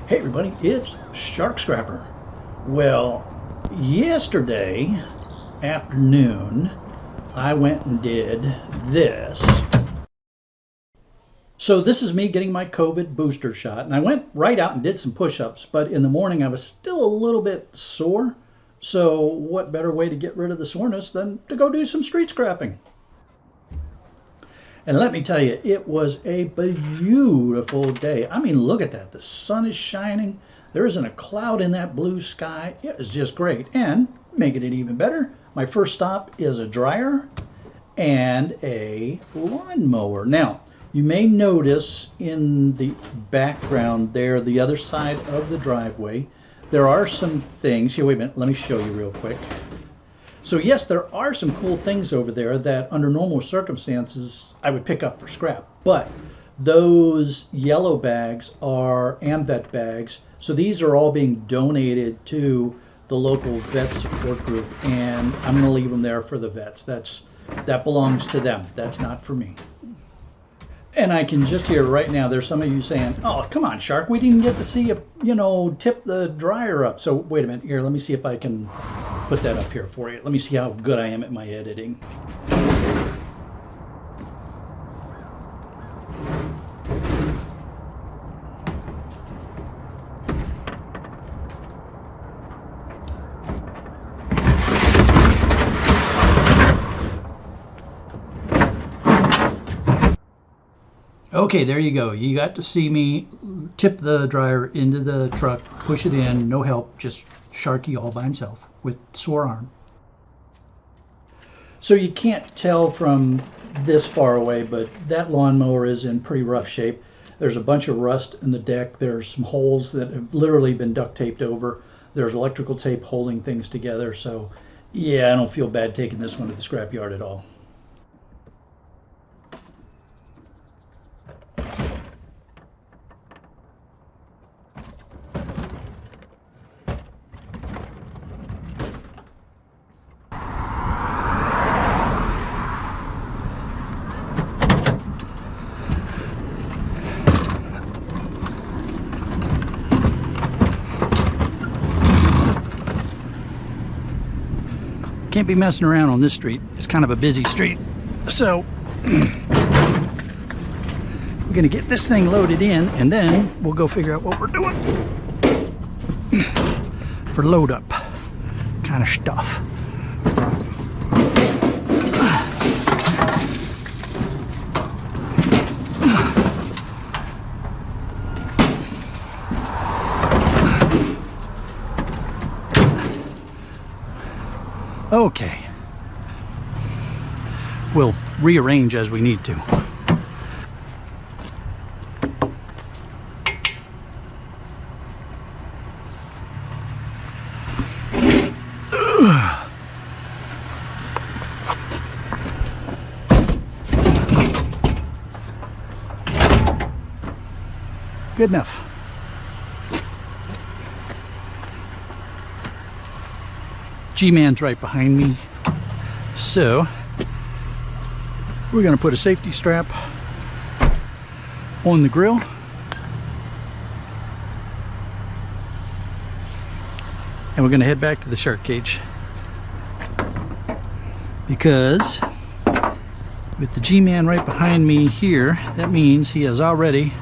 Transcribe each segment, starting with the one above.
Hey everybody, it's Shark Scrapper. Well, yesterday afternoon I went and did this. So this is me getting my COVID booster shot, and I went right out and did some push-ups, but in the morning I was still a little bit sore. So what better way to get rid of the soreness than to go do some street scrapping? And let me tell you, it was a beautiful day. I mean, look at that. The sun is shining. There isn't a cloud in that blue sky. It was just great. And making it even better, my first stop is a dryer and a lawnmower. Now, you may notice in the background there, the other side of the driveway, there are some things. Here, wait a minute. Let me show you real quick. So yes, there are some cool things over there that under normal circumstances I would pick up for scrap, but those yellow bags are AMVET bags. So these are all being donated to the local vet support group, and I'm going to leave them there for the vets. That belongs to them. That's not for me. And I can just hear right now, there's some of you saying, oh, come on, Shark, we didn't get to see you, tip the dryer up. So wait a minute here, let me see if I can put that up here for you. Let me see how good I am at my editing. Okay, there you go. You got to see me tip the dryer into the truck, push it in, no help, just Sharky all by himself with sore arm. So you can't tell from this far away, but that lawnmower is in pretty rough shape. There's a bunch of rust in the deck. There's some holes that have literally been duct taped over. There's electrical tape holding things together. So yeah, I don't feel bad taking this one to the scrapyard at all. Can't be messing around on this street. It's kind of a busy street. So we're gonna get this thing loaded in, and then we'll go figure out what we're doing for load up kind of stuff. Okay, we'll rearrange as we need to. Good enough. G-Man's right behind me, so we're going to put a safety strap on the grill, and we're going to head back to the shark cage, because with the G-Man right behind me here, that means he has already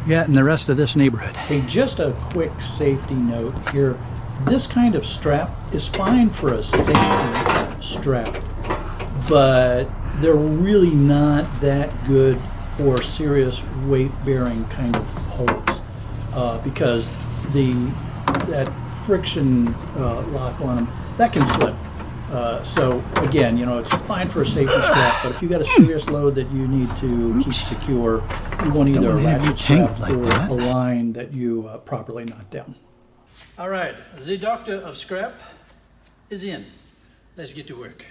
gotten the rest of this neighborhood. Hey, just a quick safety note here. This kind of strap is fine for a safety strap, but they're really not that good for serious weight-bearing kind of holds, because that friction lock on them, that can slip. So again, it's fine for a safety strap, but if you got a serious load that you need to keep secure, you want either a ratchet strap or a line that you properly knot down. All right, the doctor of scrap is in. Let's get to work.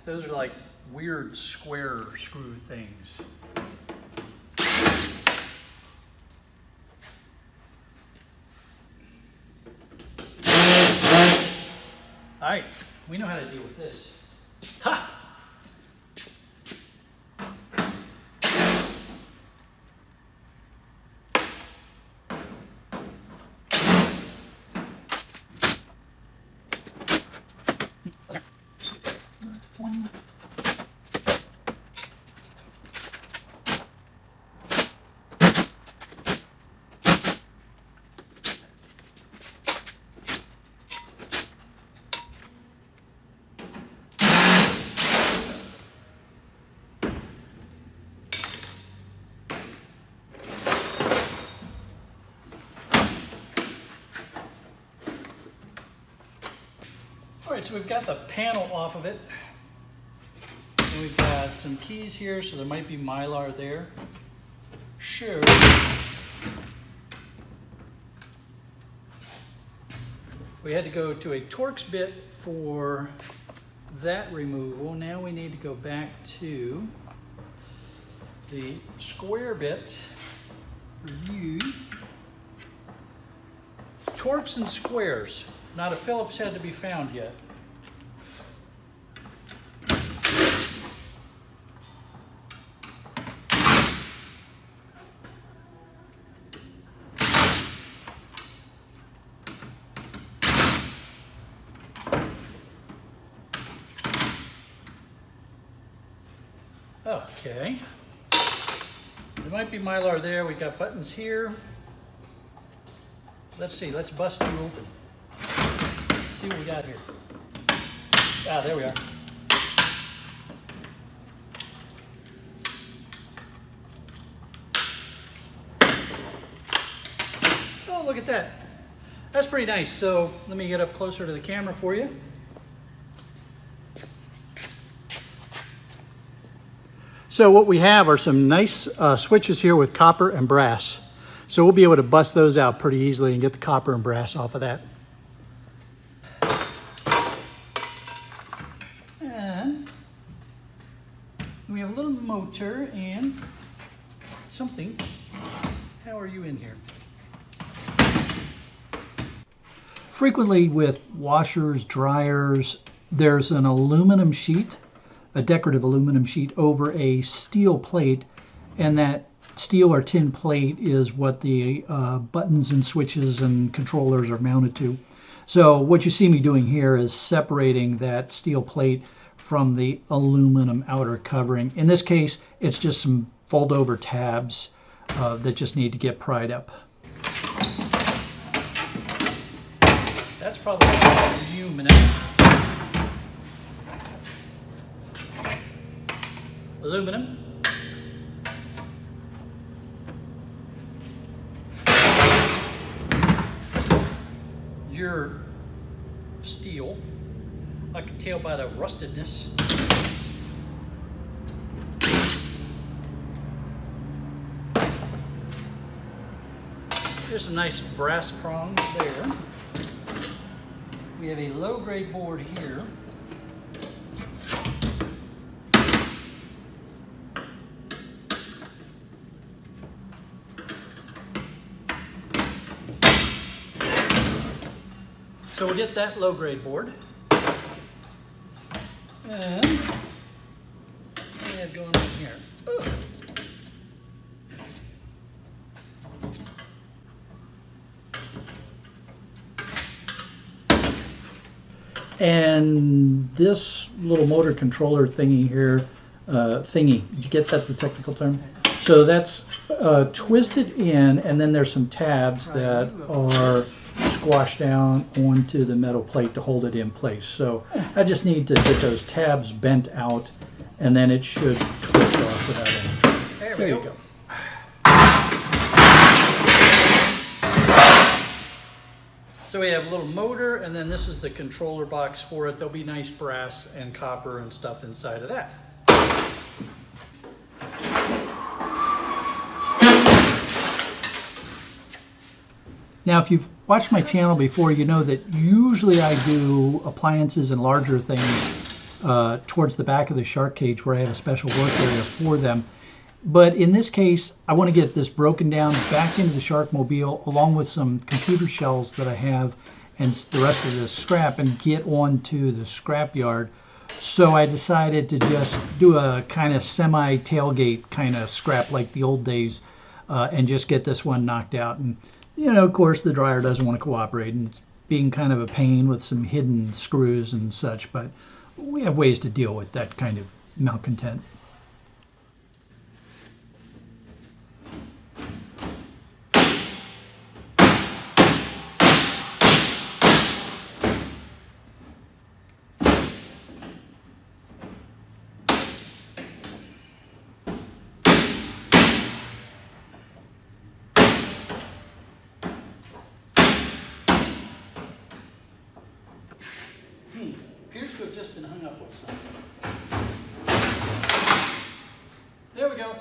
Those are like weird square screw things. right, we know how to deal with this. Ha! All right, so we've got the panel off of it. And we've got some keys here, so there might be Mylar there. Sure. We had to go to a Torx bit for that removal. Now we need to go back to the square bit for you. Torx and squares. Not a Phillips head to be found yet. Okay. There might be Mylar there. We got buttons here. Let's see. Let's bust you open. See what we got here. Ah, there we are. Oh, look at that. That's pretty nice. So let me get up closer to the camera for you. So what we have are some nice switches here with copper and brass. So we'll be able to bust those out pretty easily and get the copper and brass off of that. We have a little motor and something. How are you in here? Frequently with washers, dryers, there's an aluminum sheet, a decorative aluminum sheet over a steel plate, and that steel or tin plate is what the buttons and switches and controllers are mounted to. So what you see me doing here is separating that steel plate from the aluminum outer covering. In this case, it's just some fold over tabs that just need to get pried up. That's probably aluminum. Aluminum. Your steel. I can tell by the rustedness. There's some nice brass prongs there. We have a low-grade board here. So we'll get that low-grade board. And what do we have going on here? Ugh. And this little motor controller thingy here, you get that's the technical term? So that's twisted in, and then there's some tabs that are squashed down onto the metal plate to hold it in place. So I just need to get those tabs bent out, and then it should twist off without any. There you go. So we have a little motor, and then this is the controller box for it. There'll be nice brass and copper and stuff inside of that. Now, if you've watched my channel before, you know that usually I do appliances and larger things towards the back of the shark cage where I have a special work area for them. But in this case, I want to get this broken down back into the Sharkmobile along with some computer shells that I have and the rest of the scrap and get onto the scrap yard. So I decided to just do a kind of semi tailgate kind of scrap like the old days, and just get this one knocked out. And of course the dryer doesn't want to cooperate, and it's being kind of a pain with some hidden screws and such, but we have ways to deal with that kind of malcontent. Appears to have just been hung up with something. There we go.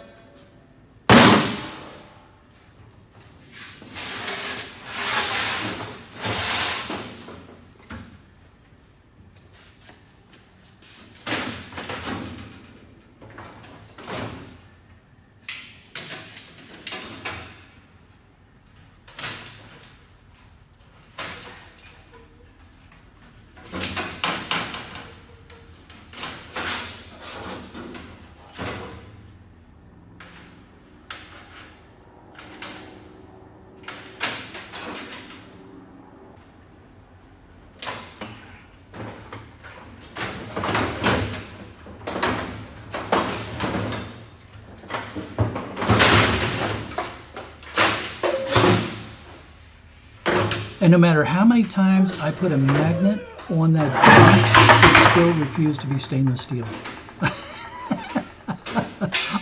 And no matter how many times I put a magnet on that box, it still refused to be stainless steel.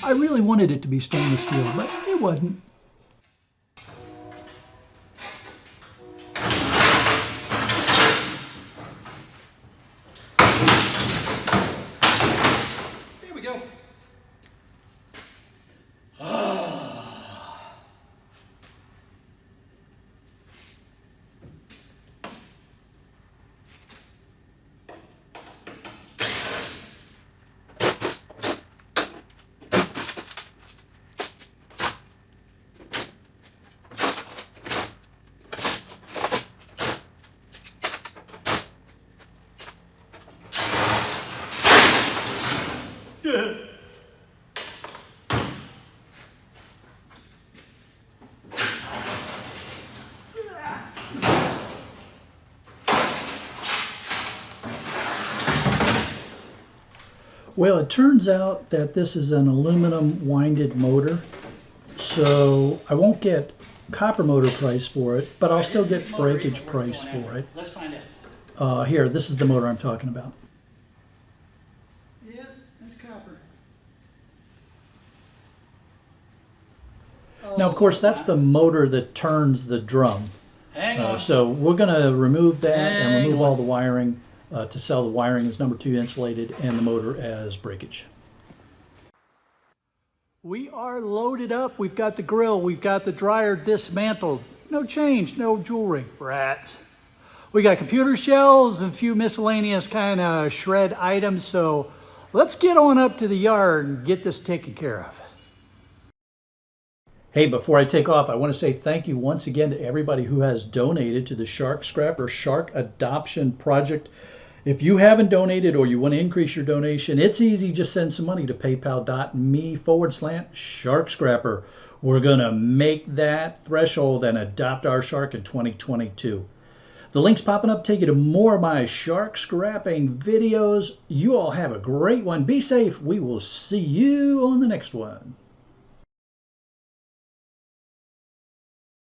I really wanted it to be stainless steel, but it wasn't. There we go. Well, it turns out that this is an aluminum winded motor, so I won't get copper motor price for it, but I'll still get breakage price for it. Let's find out. Here, this is the motor I'm talking about. Yeah, that's copper. Now, of course, that's the motor that turns the drum. Hang on. So we're going to remove that and remove all the wiring to sell the wiring as number 2 insulated and the motor as breakage. We are loaded up. We've got the grill. We've got the dryer dismantled. No change, no jewelry. Rats. We got computer shells and a few miscellaneous kind of shred items. So let's get on up to the yard and get this taken care of. Hey, before I take off, I want to say thank you once again to everybody who has donated to the Shark Scrapper Shark Adoption Project. If you haven't donated or you want to increase your donation, it's easy. Just send some money to paypal.me/Shark Scrapper. We're going to make that threshold and adopt our shark in 2022. The link's popping up. Take you to more of my shark scrapping videos. You all have a great one. Be safe. We will see you on the next one.